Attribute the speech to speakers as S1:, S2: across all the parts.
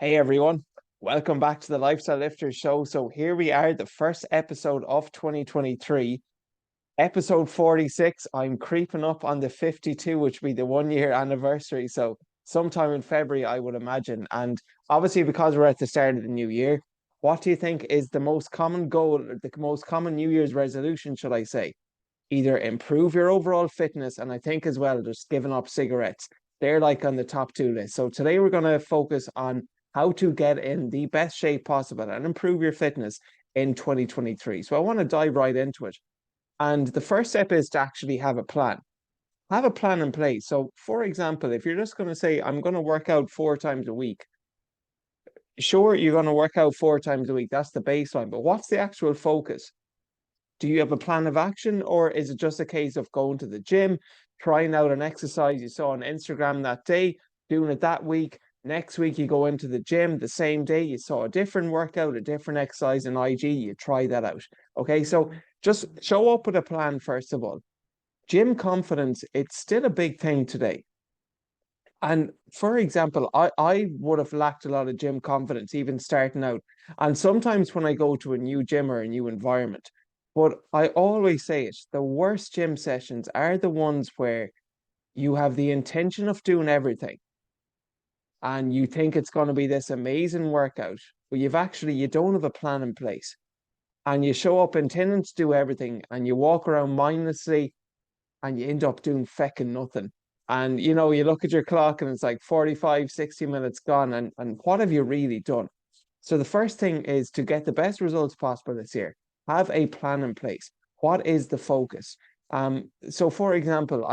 S1: Hey everyone, welcome back to the Lifestyle Lifters show. So here we are, the first episode of 2023, episode 46. I'm creeping up on the 52, which will be the 1 year anniversary. So sometime in February, I would imagine. And obviously, because we're at the start of the new year, what do you think is the most common goal, or the most common New Year's resolution, should I say? Either improve your overall fitness, and I think as well, just giving up cigarettes. They're like on the top two list. So today we're going to focus on how to get in the best shape possible and improve your fitness in 2023. So I want to dive right into it. And the first step is to actually have a plan. Have a plan in place. So, for example, if you're just going to say, I'm going to work out 4 times a week, sure, you're going to work out 4 times a week. That's the baseline. But what's the actual focus? Do you have a plan of action, or is it just a case of going to the gym, trying out an exercise you saw on Instagram that day, doing it that week? Next week, you go into the gym the same day, you saw a different workout, a different exercise in IG, you try that out. Okay, so just show up with a plan, first of all. Gym confidence, it's still a big thing today. And for example, I would have lacked a lot of gym confidence even starting out. And sometimes when I go to a new gym or a new environment, but I always say it, the worst gym sessions are the ones where you have the intention of doing everything and you think it's going to be this amazing workout, but you don't have a plan in place. And you show up intending to do everything and you walk around mindlessly and you end up doing fecking nothing. And you look at your clock and it's like 45, 60 minutes gone. And what have you really done? So the first thing is to get the best results possible this year. Have a plan in place. What is the focus? So for example,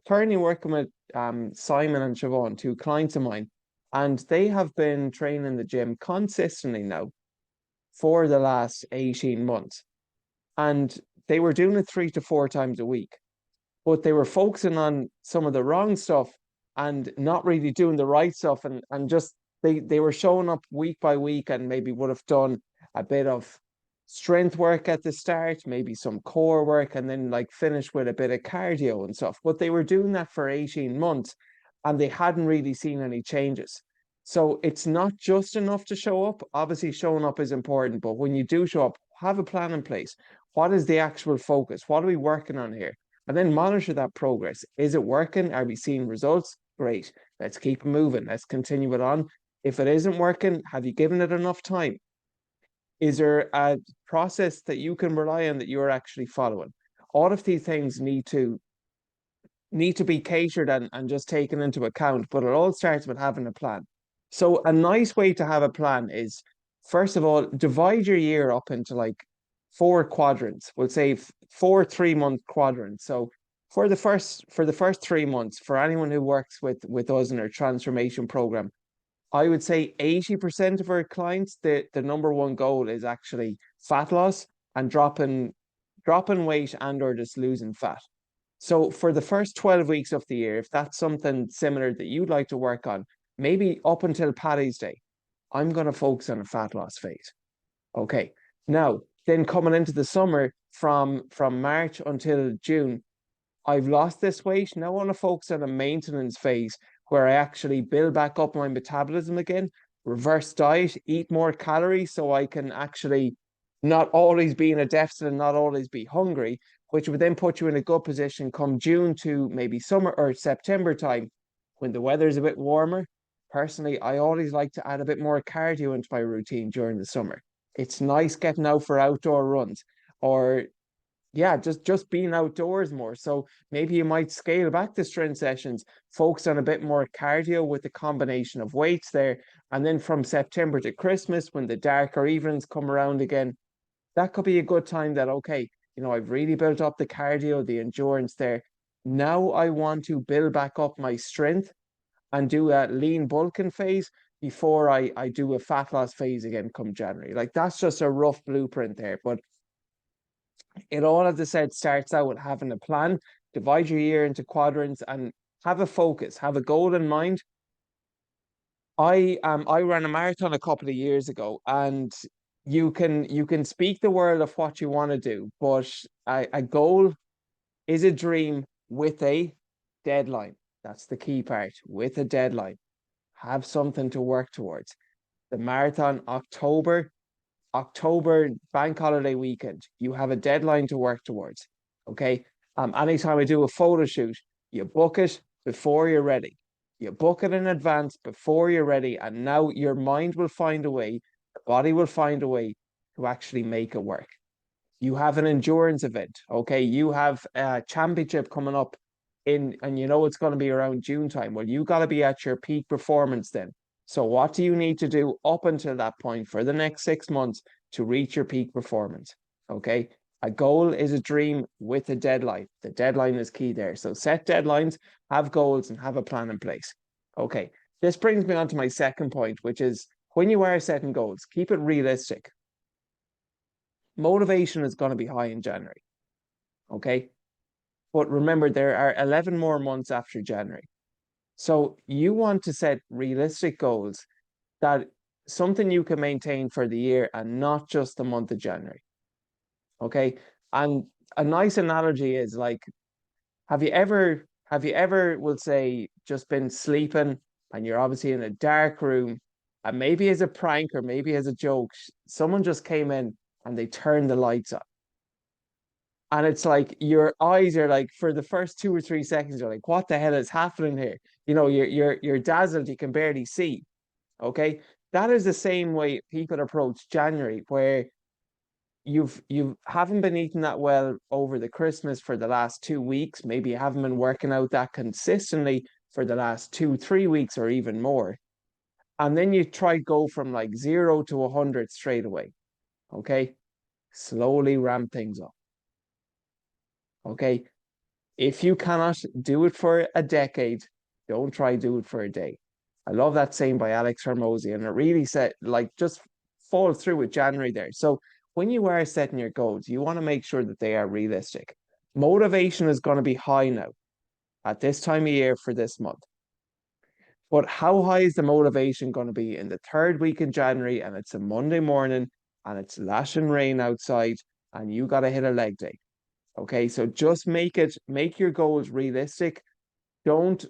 S1: currently working with Simon and Siobhan, two clients of mine, and they have been training in the gym consistently now for the last 18 months. And they were doing it 3 to 4 times a week, but they were focusing on some of the wrong stuff and not really doing the right stuff. And just they were showing up week by week and maybe would have done a bit of strength work at the start, maybe some core work, and then like finish with a bit of cardio and stuff. But they were doing that for 18 months and they hadn't really seen any changes. So it's not just enough to show up. Obviously, showing up is important, but when you do show up, have a plan in place. What is the actual focus? What are we working on here? And then monitor that progress. Is it working? Are we seeing results? Great. Let's keep moving. Let's continue it on. If it isn't working, have you given it enough time? Is there a process that you can rely on that you're actually following? All of these things need to be catered and just taken into account, but it all starts with having a plan. So a nice way to have a plan is, first of all, divide your year up into like four quadrants. We'll say four 3 month quadrants. So for the first 3 months, for anyone who works with us in our transformation program, I would say 80% of our clients, the number one goal is actually fat loss and dropping weight and or just losing fat. So for the first 12 weeks of the year, if that's something similar that you'd like to work on, maybe up until Paddy's Day, I'm going to focus on a fat loss phase. Okay. Now, then coming into the summer from March until June, I've lost this weight. Now I want to focus on a maintenance phase where I actually build back up my metabolism again, reverse diet, eat more calories so I can actually not always be in a deficit and not always be hungry, which would then put you in a good position come June to maybe summer or September time when the weather is a bit warmer. Personally, I always like to add a bit more cardio into my routine during the summer. It's nice getting out for outdoor runs or yeah, just being outdoors more. So maybe you might scale back the strength sessions, focus on a bit more cardio with the combination of weights there. And then from September to Christmas, when the darker evenings come around again, that could be a good time that, okay, I've really built up the cardio, the endurance there. Now I want to build back up my strength and do a lean bulking phase before I do a fat loss phase again come January. Like that's just a rough blueprint there. But it all, as I said, starts out with having a plan, divide your year into quadrants and have a focus, have a goal in mind. I ran a marathon a couple of years ago, and you can speak the world of what you want to do, but a goal is a dream with a deadline. That's the key part, with a deadline. have something to work towards. The marathon, October bank holiday weekend, you have a deadline to work towards. Okay. Anytime I do a photo shoot, you book it before you're ready. You book it in advance before you're ready, and now your mind will find a way, the body will find a way to actually make it work. You have an endurance event, okay? You have a championship coming up and you know it's going to be around June time. Well, you got to be at your peak performance then. So what do you need to do up until that point for the next 6 months to reach your peak performance? Okay. A goal is a dream with a deadline. The deadline is key there. So set deadlines, have goals, and have a plan in place. Okay. This brings me on to my second point, which is when you are setting goals, keep it realistic. Motivation is going to be high in January. Okay. But remember, there are 11 more months after January. So you want to set realistic goals that something you can maintain for the year and not just the month of January. Okay. And a nice analogy is like, have you ever, we'll say, just been sleeping and you're obviously in a dark room and maybe as a prank or maybe as a joke, someone just came in and they turned the lights on. And it's like your eyes are like for the first 2 or 3 seconds, you're like, what the hell is happening here? You know, you're dazzled, you can barely see. Okay. That is the same way people approach January, where you haven't been eating that well over the Christmas for the last 2 weeks. Maybe you haven't been working out that consistently for the last 2, 3 weeks or even more. And then you try go from like 0 to 100 straight away. Okay. Slowly ramp things up. Okay. If you cannot do it for a decade, don't try do it for a day. I love that saying by Alex Hormozy, and it really said like just fall through with January there. So when you are setting your goals, you want to make sure that they are realistic. Motivation is going to be high now at this time of year for this month. But how high is the motivation going to be in the third week in January and it's a Monday morning and it's lashing rain outside and you got to hit a leg day? Okay, so just make your goals realistic. Don't,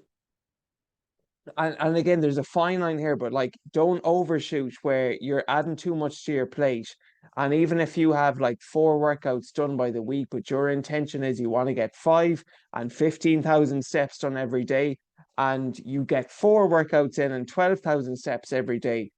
S1: and again, there's a fine line here, but like don't overshoot where you're adding too much to your plate. And even if you have like 4 workouts done by the week, but your intention is you want to get 5 and 15,000 steps done every day, and you get 4 workouts in and 12,000 steps every day,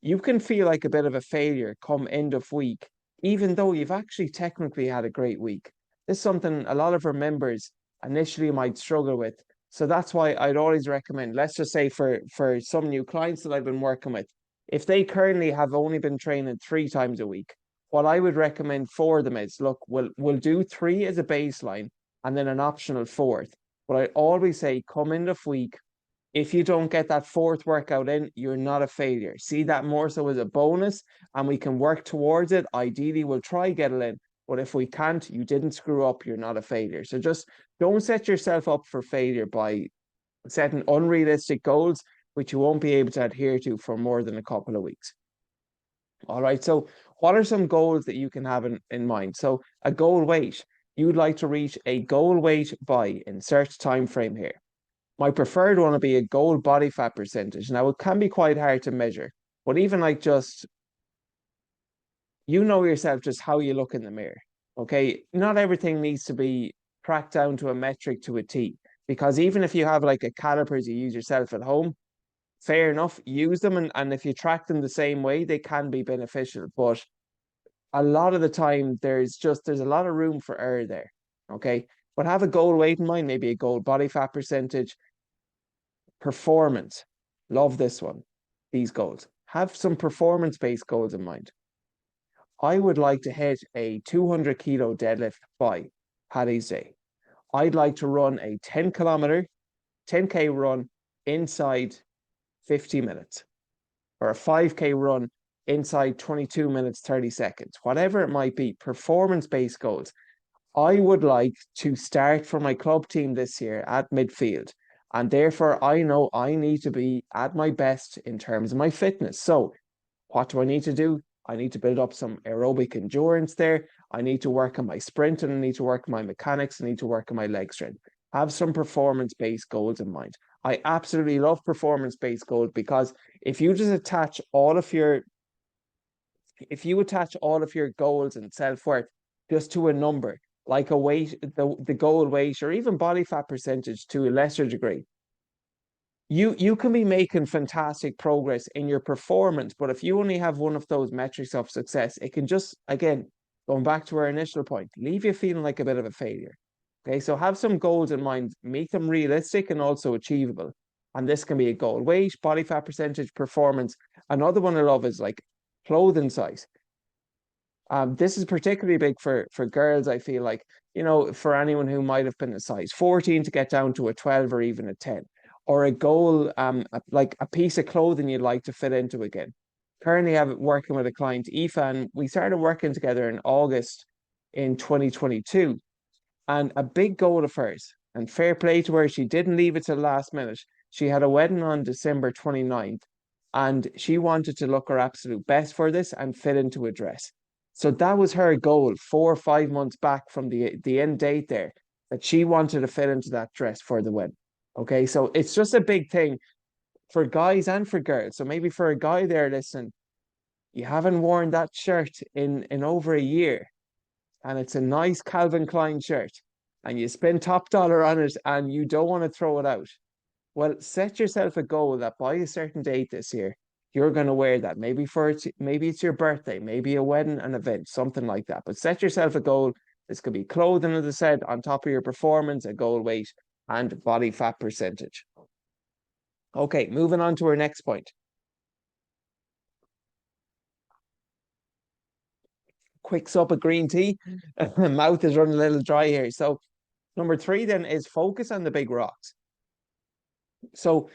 S1: you can feel like a bit of a failure come end of week, even though you've actually technically had a great week. This is something a lot of our members initially might struggle with. So that's why I'd always recommend, let's just say for some new clients that I've been working with, if they currently have only been training 3 times a week, what I would recommend for them is, look, we'll do 3 as a baseline and then an optional fourth. But I always say come end of week, if you don't get that fourth workout in, you're not a failure. See that more so as a bonus, and we can work towards it. Ideally, we'll try get it in. But if we can't, you didn't screw up, you're not a failure. So just don't set yourself up for failure by setting unrealistic goals, which you won't be able to adhere to for more than a couple of weeks. All right. So what are some goals that you can have in mind? So a goal weight. You'd like to reach a goal weight by insert time frame here. My preferred one would be a goal body fat percentage. Now, it can be quite hard to measure, but even like just, you know yourself just how you look in the mirror. Okay. Not everything needs to be tracked down to a metric to a T, because even if you have like a calipers you use yourself at home, fair enough, use them. And if you track them the same way, they can be beneficial. But a lot of the time, there's a lot of room for error there. Okay. But have a goal weight in mind, maybe a goal body fat percentage. Performance. Love this one. These goals. Have some performance-based goals in mind. I would like to hit a 200 kilo deadlift by Paddy's Day. I'd like to run a 10 kilometer, 10K run inside 50 minutes, or a 5K run inside 22 minutes, 30 seconds, whatever it might be, performance-based goals. I would like to start for my club team this year at midfield. And therefore, I know I need to be at my best in terms of my fitness. So what do I need to do? I need to build up some aerobic endurance there. I need to work on my sprint and I need to work on my mechanics. I need to work on my leg strength. Have some performance-based goals in mind. I absolutely love performance-based goals because if you just attach all of your if you attach all of your goals and self-worth just to a number, like a weight, the goal weight, or even body fat percentage to a lesser degree, you can be making fantastic progress in your performance. But if you only have one of those metrics of success, it can just, again, going back to our initial point, leave you feeling like a bit of a failure. Okay, so have some goals in mind, make them realistic and also achievable. And this can be a goal weight, body fat percentage, performance. Another one I love is like clothing size. This is particularly big for girls, I feel like, for anyone who might have been a size 14 to get down to a 12 or even a 10, or a goal, like a piece of clothing you'd like to fit into again. Currently, I'm working with a client, Aoife, and we started working together in August in 2022. And a big goal of hers, and fair play to her, she didn't leave it till the last minute. She had a wedding on December 29th, and she wanted to look her absolute best for this and fit into a dress. So that was her goal 4 or 5 months back from the end date there, that she wanted to fit into that dress for the wedding. Okay, so it's just a big thing for guys and for girls. So maybe for a guy there, listen, you haven't worn that shirt in over a year, and it's a nice Calvin Klein shirt, and you spend top dollar on it and you don't want to throw it out. Well, set yourself a goal that by a certain date this year, you're going to wear that. Maybe it's your birthday, maybe a wedding, an event, something like that. But set yourself a goal. This could be clothing, as I said, on top of your performance, a goal weight, and body fat percentage. Okay, moving on to our next point. Quick sup of green tea. Mouth is running a little dry here. So number three then is focus on the big rocks. So,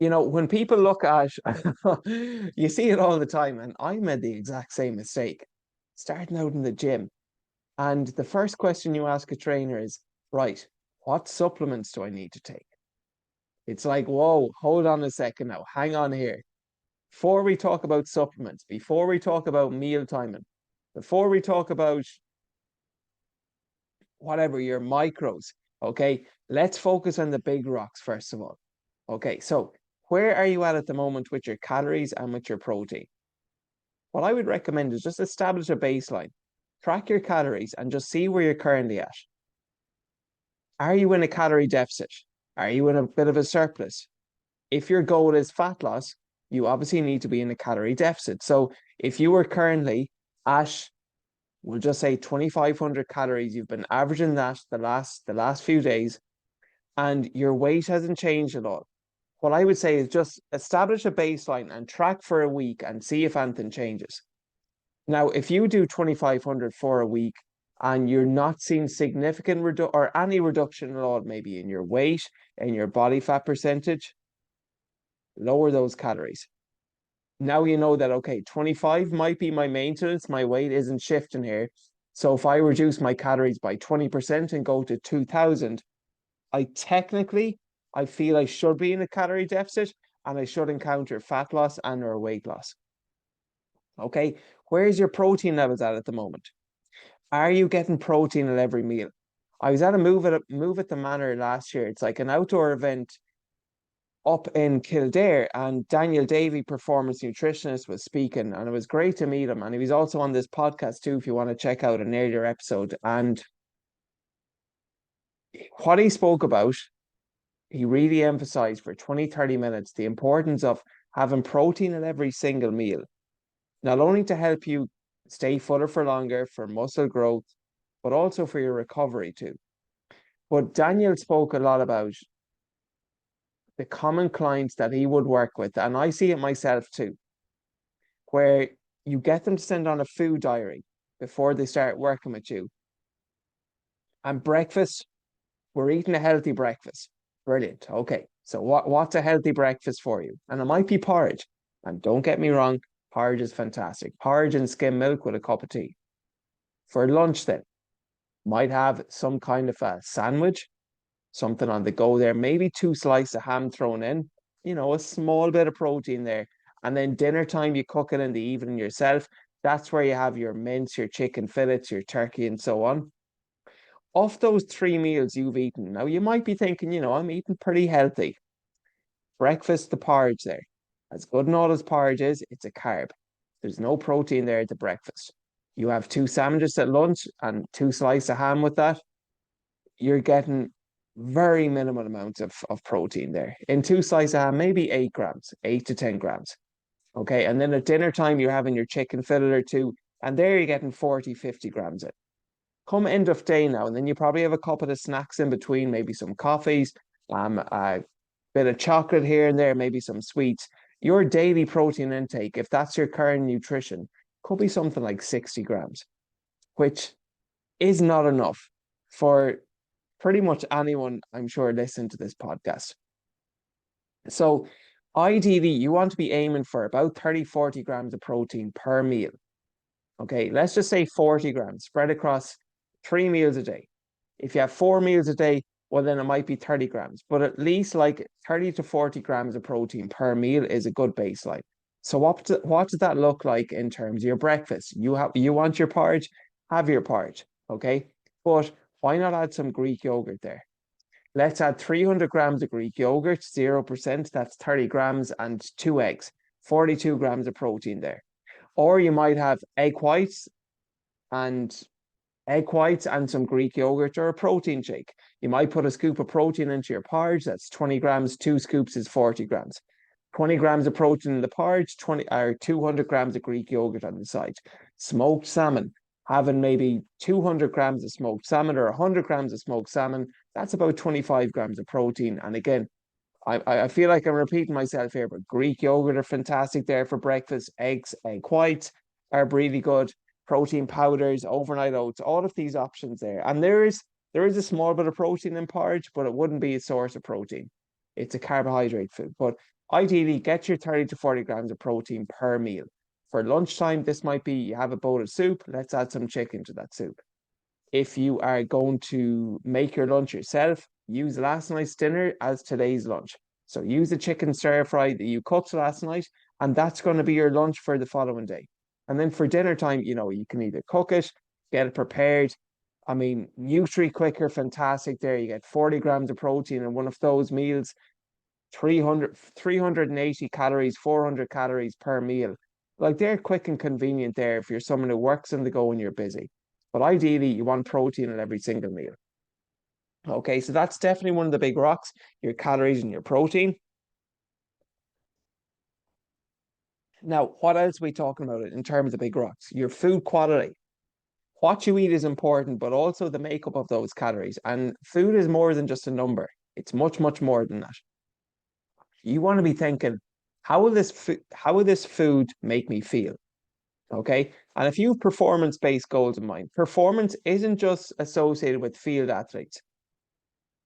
S1: when people look at, you see it all the time, and I made the exact same mistake, starting out in the gym. And the first question you ask a trainer is, right, what supplements do I need to take? It's like, whoa, hold on a second now, hang on here. Before we talk about supplements, before we talk about meal timing, before we talk about whatever your micros, okay, let's focus on the big rocks first of all. Okay, so where are you at the moment with your calories and with your protein? What I would recommend is just establish a baseline, track your calories, and just see where you're currently at. Are you in a calorie deficit? Are you in a bit of a surplus? If your goal is fat loss, you obviously need to be in a calorie deficit. So if you were currently at, we'll just say 2,500 calories, you've been averaging that the last few days, and your weight hasn't changed at all. What I would say is just establish a baseline and track for a week and see if anything changes. Now, if you do 2,500 for a week and you're not seeing significant or any reduction at all, maybe in your weight and your body fat percentage, lower those calories. Now you know that, okay, 25 might be my maintenance, my weight isn't shifting here. So if I reduce my calories by 20% and go to 2,000, I feel I should be in a calorie deficit and I should encounter fat loss and or weight loss. Okay, where's your protein levels at the moment? Are you getting protein at every meal? I was at a move at the Manor last year. It's like an outdoor event up in Kildare, and Daniel Davy, performance nutritionist, was speaking, and it was great to meet him. And he was also on this podcast too, if you want to check out an earlier episode. And what he spoke about, he really emphasized for 20-30 minutes the importance of having protein at every single meal, not only to help you stay fuller for longer, for muscle growth, but also for your recovery too. But Daniel spoke a lot about the common clients that he would work with, and I see it myself too, where you get them to send on a food diary before they start working with you. And breakfast, we're eating a healthy breakfast. Brilliant. Okay. So what's a healthy breakfast for you? And it might be porridge. And don't get me wrong, porridge is fantastic. Porridge and skim milk with a cup of tea. For lunch then, might have some kind of a sandwich, something on the go there, maybe 2 slices of ham thrown in, a small bit of protein there. And then dinner time, you cook it in the evening yourself. That's where you have your mince, your chicken fillets, your turkey, and so on. Of those 3 meals you've eaten, now you might be thinking, I'm eating pretty healthy. Breakfast, the porridge there. As good and all as porridge is, it's a carb. There's no protein there at the breakfast. You have two sandwiches at lunch and two slices of ham with that. You're getting very minimal amounts of protein there. In two slices of ham, maybe 8 grams, 8 to 10 grams. Okay. And then at dinner time, you're having your chicken fillet or two, and there you're getting 40, 50 grams in. Come end of day now, and then you probably have a couple of snacks in between, maybe some coffees, a bit of chocolate here and there, maybe some sweets. Your daily protein intake, if that's your current nutrition, could be something like 60 grams, which is not enough for pretty much anyone, I'm sure, listening to this podcast. So ideally, you want to be aiming for about 30, 40 grams of protein per meal. Okay, let's just say 40 grams spread across 3 meals a day. If you have 4 meals a day, well, then it might be 30 grams, but at least like 30 to 40 grams of protein per meal is a good baseline. So what does that look like in terms of your breakfast? You want your porridge, have your porridge, okay? But why not add some Greek yogurt there? Let's add 300 grams of Greek yogurt, 0%, that's 30 grams, and two eggs, 42 grams of protein there. Or you might have and egg whites and some Greek yogurt or a protein shake. You might put a scoop of protein into your porridge. That's 20 grams. Two scoops is 40 grams. 20 grams of protein in the porridge, 20 or 200 grams of Greek yogurt on the side. Smoked salmon, having maybe 200 grams of smoked salmon or 100 grams of smoked salmon. That's about 25 grams of protein. And again, I feel like I'm repeating myself here, but Greek yogurt are fantastic there for breakfast. Egg whites are really good. Protein powders, overnight oats, all of these options there. And there is a small bit of protein in porridge, but it wouldn't be a source of protein. It's a carbohydrate food. But ideally, get your 30 to 40 grams of protein per meal. For lunchtime, this might be you have a bowl of soup. Let's add some chicken to that soup. If you are going to make your lunch yourself, use last night's dinner as today's lunch. So use the chicken stir fry that you cooked last night, and that's going to be your lunch for the following day. And then for dinner time, you can either cook it, get it prepared. I mean, Nutri-Quick are fantastic there. You get 40 grams of protein in one of those meals, 380 calories, 400 calories per meal. Like they're quick and convenient there if you're someone who works on the go and you're busy. But ideally, you want protein in every single meal. Okay, so that's definitely one of the big rocks, your calories and your protein. Now, what else are we talking about in terms of big rocks? Your food quality. What you eat is important, but also the makeup of those calories. And food is more than just a number. It's much, much more than that. You want to be thinking, how will this food make me feel? Okay. And if you have performance-based goals in mind, performance isn't just associated with field athletes.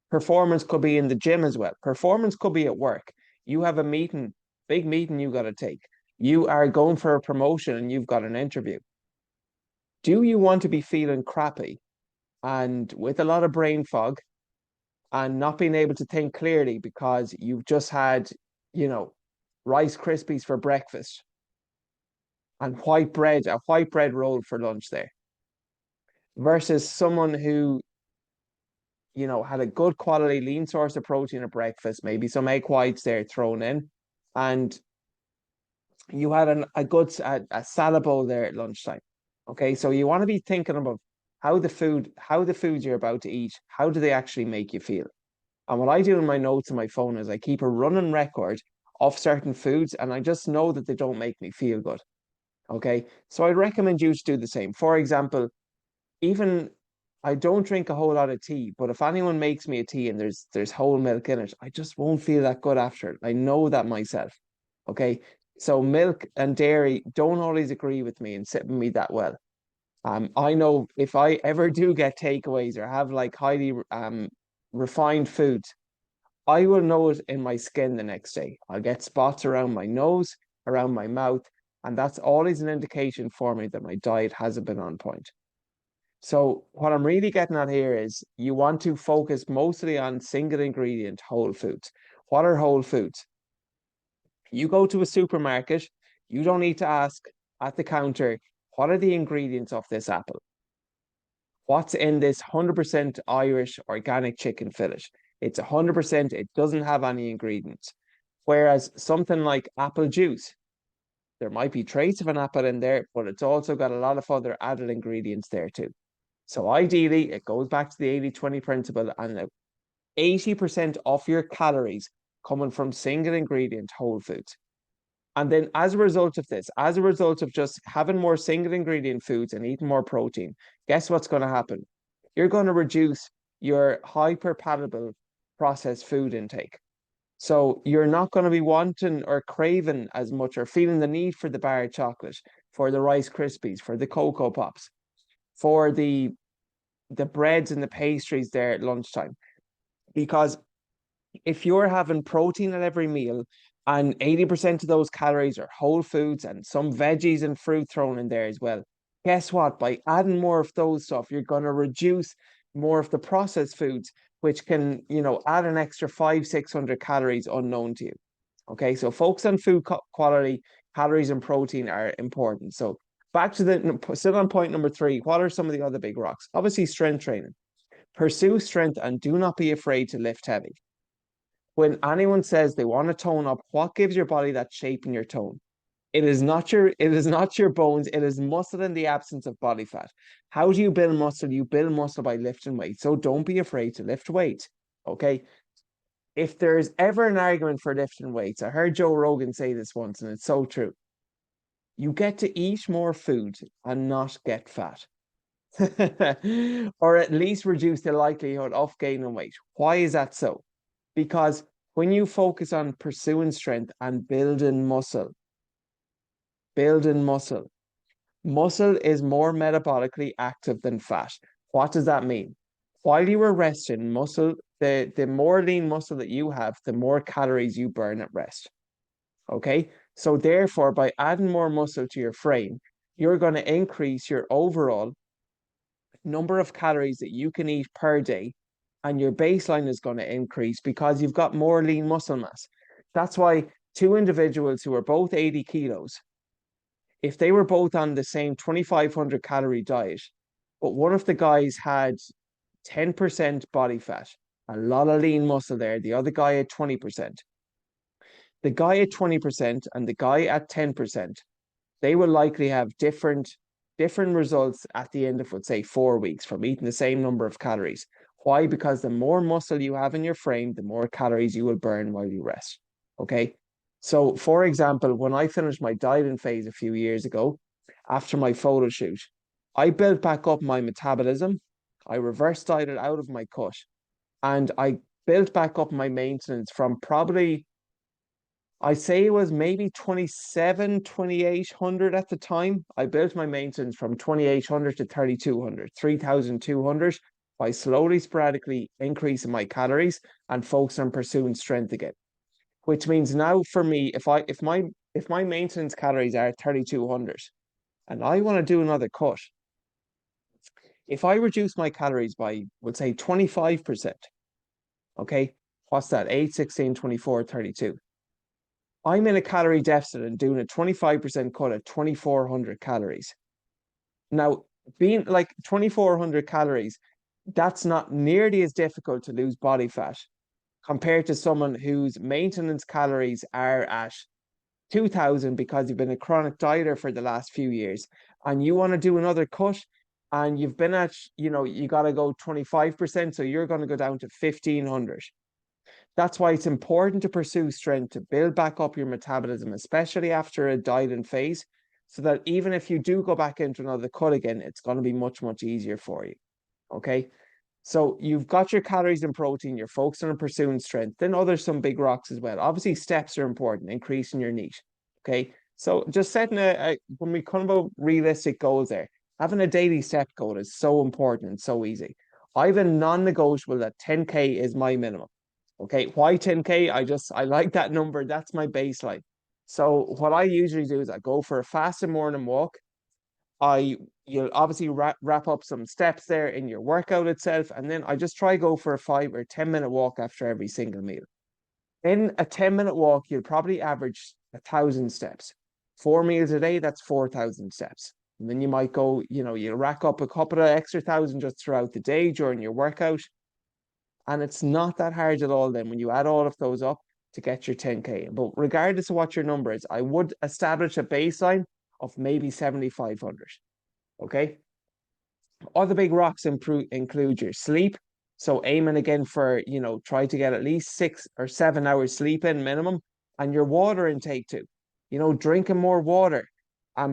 S1: Performance could be in the gym as well. Performance could be at work. You have a meeting, big meeting you got to take. You are going for a promotion and you've got an interview. Do you want to be feeling crappy and with a lot of brain fog and not being able to think clearly because you've just had, Rice Krispies for breakfast and a white bread roll for lunch there versus someone who, had a good quality lean source of protein at breakfast, maybe some egg whites there thrown in, and you had a salad bowl there at lunchtime. Okay, so you want to be thinking about how the foods you're about to eat, how do they actually make you feel? And what I do in my notes on my phone is I keep a running record of certain foods, and I just know that they don't make me feel good. Okay, so I'd recommend you to do the same. For example, even I don't drink a whole lot of tea, but if anyone makes me a tea and there's whole milk in it, I just won't feel that good after it. I know that myself. Okay, so milk and dairy don't always agree with me and sit with me that well. I know if I ever do get takeaways or have like highly refined foods, I will know it in my skin the next day. I'll get spots around my nose, around my mouth, and that's always an indication for me that my diet hasn't been on point. So what I'm really getting at here is you want to focus mostly on single ingredient whole foods. What are whole foods? You go to a supermarket, you don't need to ask at the counter, what are the ingredients of this apple? What's in this 100% Irish organic chicken fillet? It's 100%, it doesn't have any ingredients. Whereas something like apple juice, there might be trace of an apple in there, but it's also got a lot of other added ingredients there too. So ideally, it goes back to the 80-20 principle, and 80% of your calories coming from single ingredient whole foods. And then as a result of this, as a result of just having more single ingredient foods and eating more protein, guess what's going to happen? You're going to reduce your hyper palatable processed food intake. So you're not going to be wanting or craving as much or feeling the need for the bar of chocolate, for the Rice Krispies, for the Cocoa Pops, for the breads and the pastries there at lunchtime. Because if you're having protein at every meal and 80% of those calories are whole foods and some veggies and fruit thrown in there as well, guess what? By adding more of those stuff, you're going to reduce more of the processed foods, which can, add an extra 500-600 calories unknown to you. Okay, so focus on food quality, calories and protein are important. So back to still on point number 3, what are some of the other big rocks? Obviously, strength training. Pursue strength and do not be afraid to lift heavy. When anyone says they want to tone up, what gives your body that shape in your tone? It is not your bones, it is muscle in the absence of body fat. How do you build muscle? You build muscle by lifting weight. So don't be afraid to lift weight. Okay. If there's ever an argument for lifting weights, I heard Joe Rogan say this once, and it's so true. You get to eat more food and not get fat. Or at least reduce the likelihood of gaining weight. Why is that so? Because when you focus on pursuing strength and building muscle is more metabolically active than fat. What does that mean? While you are resting, the more lean muscle that you have, the more calories you burn at rest. Okay? So therefore, by adding more muscle to your frame, you're going to increase your overall number of calories that you can eat per day, and your baseline is going to increase because you've got more lean muscle mass. That's why two individuals who are both 80 kilos, if they were both on the same 2,500 calorie diet, but one of the guys had 10% body fat, a lot of lean muscle there, the other guy had 20%. The guy at 20% and the guy at 10%, they will likely have different results at the end of, let's say, 4 weeks from eating the same number of calories. Why? Because the more muscle you have in your frame, the more calories you will burn while you rest. Okay. So, for example, when I finished my dieting phase a few years ago, after my photo shoot, I built back up my metabolism. I reverse dieted out of my cut, and I built back up my maintenance from probably, I say it was maybe 2,800 at the time. I built my maintenance from 2,800 to 3,200, 3,200 by slowly, sporadically increasing my calories and focus on pursuing strength again. Which means now for me, if my maintenance calories are 3,200 and I want to do another cut, if I reduce my calories by, let's say, 25%, okay, what's that? 8, 16, 24, 32. I'm in a calorie deficit and doing a 25% cut at 2,400 calories. Now, being like 2,400 calories, that's not nearly as difficult to lose body fat compared to someone whose maintenance calories are at 2,000 because you've been a chronic dieter for the last few years and you want to do another cut and you've been at, you got to go 25%. So you're going to go down to 1,500. That's why it's important to pursue strength to build back up your metabolism, especially after a dieting phase, so that even if you do go back into another cut again, it's going to be much, much easier for you. Okay. So you've got your calories and protein, you're focusing on pursuing strength. Then others, some big rocks as well. Obviously, steps are important, increasing your NEAT. Okay. So just setting when we come about realistic goals there, having a daily step goal is so important and so easy. I have a non-negotiable that 10K is my minimum. Okay. Why 10K? I like that number. That's my baseline. So what I usually do is I go for a fasted morning walk. You'll obviously wrap up some steps there in your workout itself, and then I just try go for a 5 or 10 minute walk after every single meal. In a 10-minute walk, you'll probably average 1,000 steps. 4 meals a day, that's 4,000 steps. And then you might go, you'll rack up a couple of extra thousand just throughout the day during your workout. And it's not that hard at all then when you add all of those up. to get your 10K in. But regardless of what your number is, I would establish a baseline of maybe 7,500. Okay. Other big rocks include your sleep. So aiming again for, try to get at least 6 or 7 hours sleep in minimum, and your water intake too. Drinking more water.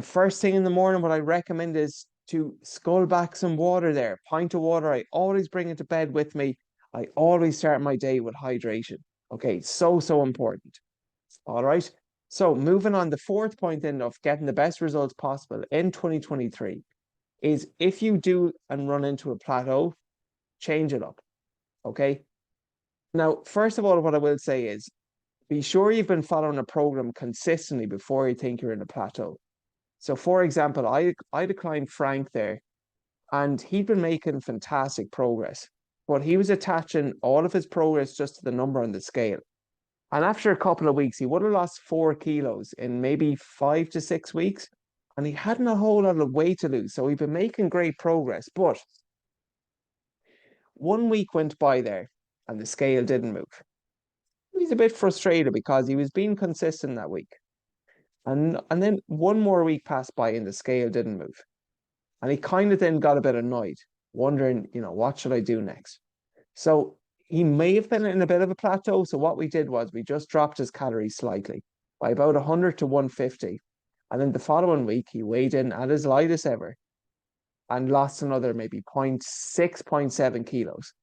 S1: First thing in the morning, what I recommend is to scull back some water there. Pint of water. I always bring it to bed with me. I always start my day with hydration. Okay, so important. All right. So moving on, the fourth point then of getting the best results possible in 2023 is if you do and run into a plateau, change it up. Okay. Now, first of all, what I will say is be sure you've been following a program consistently before you think you're in a plateau. So, for example, I declined Frank there, and he'd been making fantastic progress, but he was attaching all of his progress just to the number on the scale. And after a couple of weeks, he would have lost 4 kilos in maybe 5 to 6 weeks. And he hadn't a whole lot of weight to lose. So he'd been making great progress. But 1 week went by there and the scale didn't move. He was a bit frustrated because he was being consistent that week. And then one more week passed by and the scale didn't move. And he kind of then got a bit annoyed, wondering, what should I do next? So he may have been in a bit of a plateau. So what we did was we just dropped his calories slightly by about 100 to 150. And then the following week, he weighed in at his lightest ever and lost another maybe 0.6, 0.7 kilos.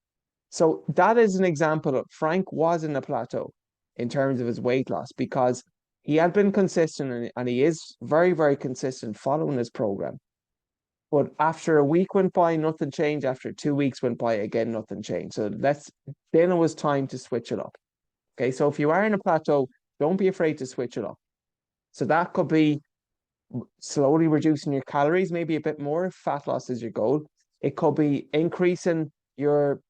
S1: So that is an example of Frank was in a plateau in terms of his weight loss because he had been consistent and he is very, very consistent following his program. But after a week went by, nothing changed. After 2 weeks went by, again, nothing changed. So then it was time to switch it up. Okay, so if you are in a plateau, don't be afraid to switch it up. So that could be slowly reducing your calories, maybe a bit more if fat loss is your goal. It could be increasing your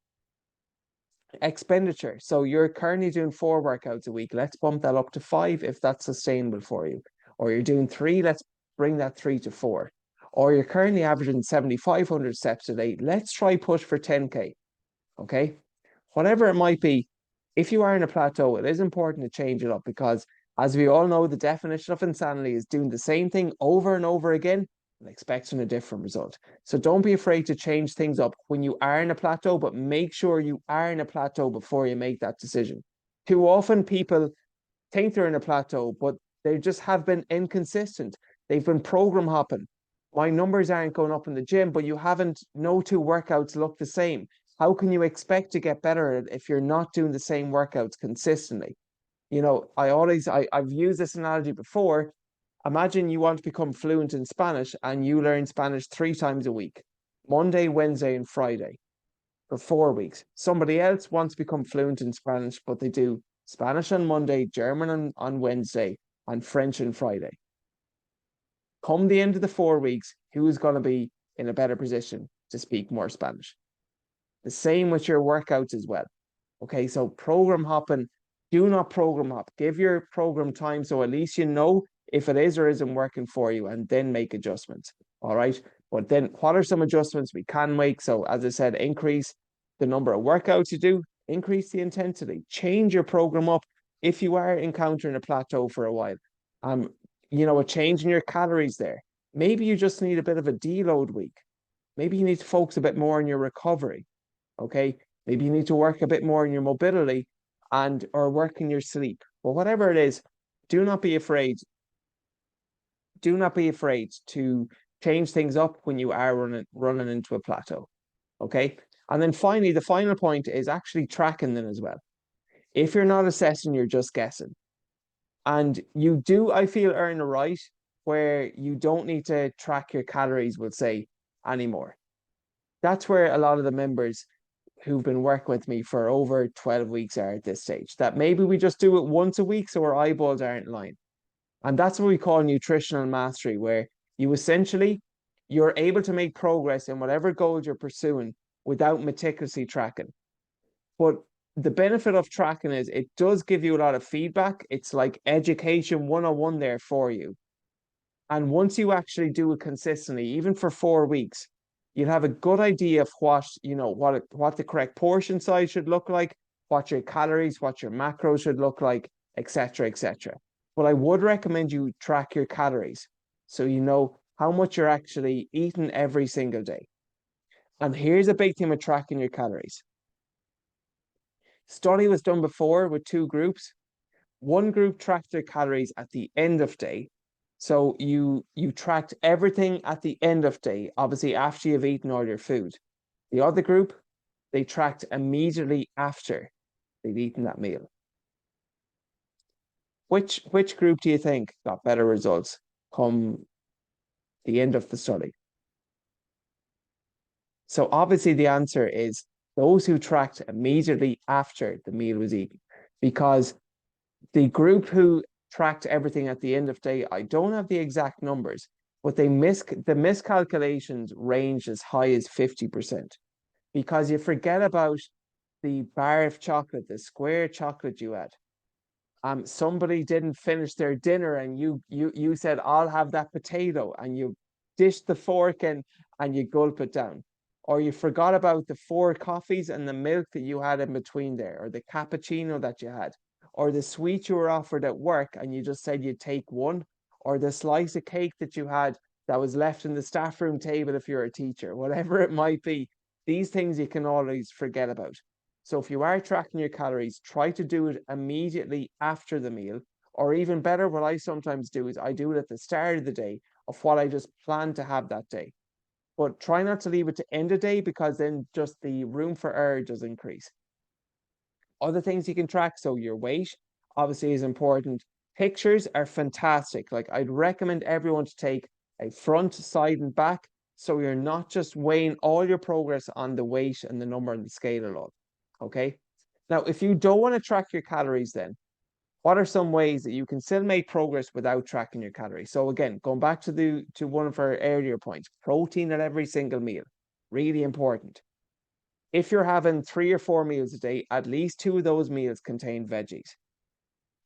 S1: expenditure. So you're currently doing 4 workouts a week. Let's bump that up to 5 if that's sustainable for you. Or you're doing 3, let's bring that 3 to 4. Or you're currently averaging 7,500 steps a day. Let's try push for 10K. Okay. Whatever it might be, if you are in a plateau, it is important to change it up because, as we all know, the definition of insanity is doing the same thing over and over again and expecting a different result. So don't be afraid to change things up when you are in a plateau, but make sure you are in a plateau before you make that decision. Too often people think they're in a plateau, but they just have been inconsistent. They've been program hopping. My numbers aren't going up in the gym, but no 2 workouts look the same. How can you expect to get better at it if you're not doing the same workouts consistently? I've used this analogy before. Imagine you want to become fluent in Spanish and you learn Spanish 3 times a week, Monday, Wednesday, and Friday for 4 weeks. Somebody else wants to become fluent in Spanish, but they do Spanish on Monday, German on Wednesday, and French on Friday. Come the end of the 4 weeks, who is going to be in a better position to speak more Spanish? The same with your workouts as well. Okay, so program hopping, do not program hop. Give your program time so at least you know if it is or isn't working for you and then make adjustments. All right. But then what are some adjustments we can make? So as I said, increase the number of workouts you do, increase the intensity, change your program up if you are encountering a plateau for a while. A change in your calories there. Maybe you just need a bit of a deload week. Maybe you need to focus a bit more on your recovery. Okay. Maybe you need to work a bit more on your mobility or work in your sleep. But whatever it is, do not be afraid. Do not be afraid to change things up when you are running into a plateau. Okay. And then finally, the final point is actually tracking them as well. If you're not assessing, you're just guessing. And you do, I feel, earn a right where you don't need to track your calories, we'll say, anymore. That's where a lot of the members who've been working with me for over 12 weeks are at this stage. That maybe we just do it once a week so our eyeballs aren't lying. And that's what we call nutritional mastery, where you're able to make progress in whatever goals you're pursuing without meticulously tracking. But the benefit of tracking is it does give you a lot of feedback. It's like education 101 there for you. And once you actually do it consistently, even for 4 weeks, you'll have a good idea of what the correct portion size should look like, what your calories, what your macros should look like, etc., etc. But I would recommend you track your calories so you know how much you're actually eating every single day. And here's a big thing with tracking your calories. Study was done before with two groups. One group tracked their calories at the end of day. So you tracked everything at the end of day, obviously after you've eaten all your food. The other group, they tracked immediately after they'd eaten that meal. Which group do you think got better results come the end of the study? So obviously the answer is those who tracked immediately after the meal was eaten, because the group who tracked everything at the end of day, I don't have the exact numbers, but the miscalculations range as high as 50%, because you forget about the bar of chocolate, the square chocolate you had. Somebody didn't finish their dinner and you said, I'll have that potato, and you dished the fork in and you gulp it down. Or you forgot about the 4 coffees and the milk that you had in between there, or the cappuccino that you had, or the sweet you were offered at work and you just said you'd take one, or the slice of cake that you had that was left in the staff room table if you're a teacher, whatever it might be. These things you can always forget about. So if you are tracking your calories, try to do it immediately after the meal, or even better, what I sometimes do is I do it at the start of the day of what I just plan to have that day. But try not to leave it to end of day, because then just the room for error does increase. Other things you can track, so your weight obviously is important. Pictures are fantastic. Like, I'd recommend everyone to take a front, side, and back, so you're not just weighing all your progress on the weight and the number on the scale alone. Okay. Now, if you don't want to track your calories, then what are some ways that you can still make progress without tracking your calories? So again, going back to one of our earlier points, protein at every single meal, really important. If you're having 3 or 4 meals a day, at least 2 of those meals contain veggies.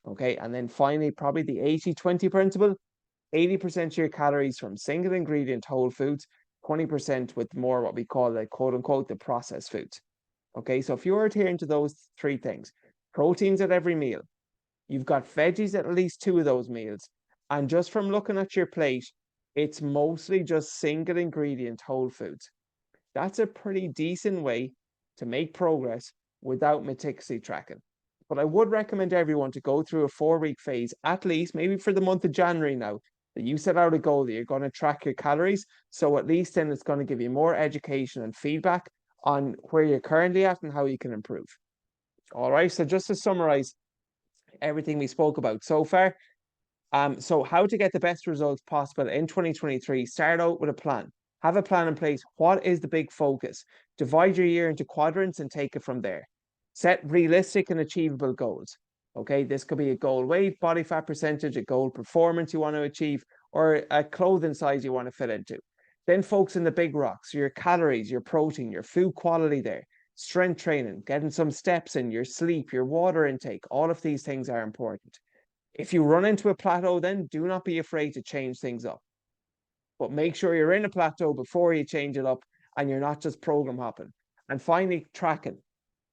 S1: Okay. And then finally, probably the 80-20 principle. 80% of your calories from single ingredient whole foods, 20% with more what we call, like, quote unquote, the processed foods. Okay, so if you're adhering to those 3 things, proteins at every meal, you've got veggies at least 2 of those meals, and just from looking at your plate, it's mostly just single ingredient whole foods. That's a pretty decent way to make progress without meticulously tracking. But I would recommend everyone to go through a 4-week phase, at least, maybe for the month of January now, that you set out a goal that you're going to track your calories. So at least then it's going to give you more education and feedback on where you're currently at and how you can improve. All right, so just to summarize everything we spoke about so far, so how to get the best results possible in 2023, start out with a plan. Have a plan in place. What is the big focus? Divide your year into quadrants and take it from there. Set realistic and achievable goals. Okay, this could be a goal weight, body fat percentage, a goal performance you want to achieve, or a clothing size you want to fit into. Then focus on the big rocks, your calories, your protein, your food quality there, strength training, getting some steps in, your sleep, your water intake. All of these things are important. If you run into a plateau, then do not be afraid to change things up. But make sure you're in a plateau before you change it up and you're not just program hopping. And finally, tracking.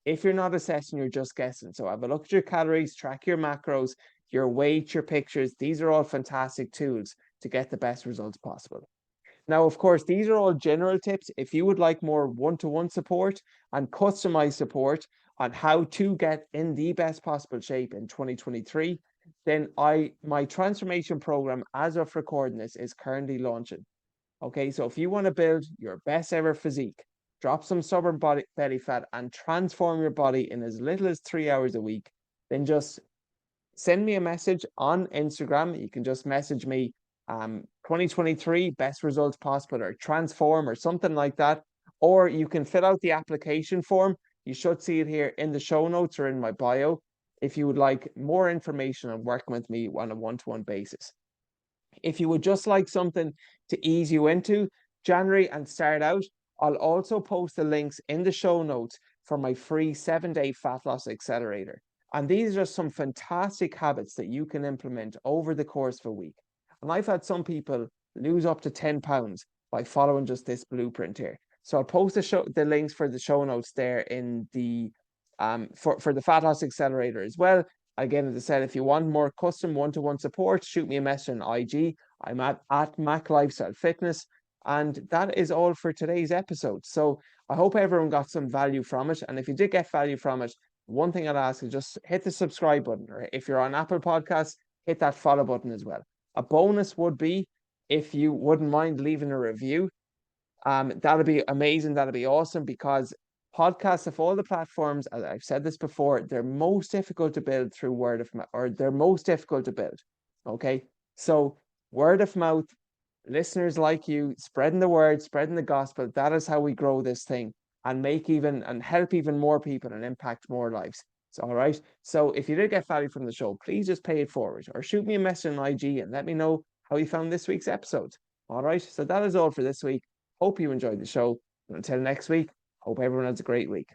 S1: If you're not assessing, you're just guessing. So have a look at your calories, track your macros, your weight, your pictures. These are all fantastic tools to get the best results possible. Now, of course, these are all general tips. If you would like more one-to-one support and customized support on how to get in the best possible shape in 2023, then my transformation program, as of recording this, is currently launching. Okay, so if you want to build your best ever physique, drop some stubborn belly fat, and transform your body in as little as 3 hours a week, then just send me a message on Instagram. You can just message me 2023 best results possible, or transform, or something like that. Or you can fill out the application form. You should see it here in the show notes or in my bio if you would like more information on working with me on a one-to-one basis. If you would just like something to ease you into January and start out, I'll also post the links in the show notes for my free 7-day fat loss accelerator. And these are some fantastic habits that you can implement over the course of a week. And I've had some people lose up to 10 pounds by following just this blueprint here. So I'll post the links for the show notes there in the for the Fat Loss Accelerator as well. Again, as I said, if you want more custom one-to-one support, shoot me a message on IG. I'm at Mac Lifestyle Fitness. And that is all for today's episode. So I hope everyone got some value from it. And if you did get value from it, one thing I'd ask is just hit the subscribe button, or if you're on Apple Podcasts, hit that follow button as well. A bonus would be if you wouldn't mind leaving a review. That'd be amazing. That'd be awesome, because podcasts of all the platforms, as I've said this before, they're most difficult to build through word of mouth, or they're most difficult to build. Okay. So word of mouth, listeners like you, spreading the word, spreading the gospel, that is how we grow this thing and help even more people and impact more lives. So, all right. So if you did get value from the show, please just pay it forward or shoot me a message on IG and let me know how you found this week's episode. All right. So that is all for this week. Hope you enjoyed the show. And until next week, hope everyone has a great week.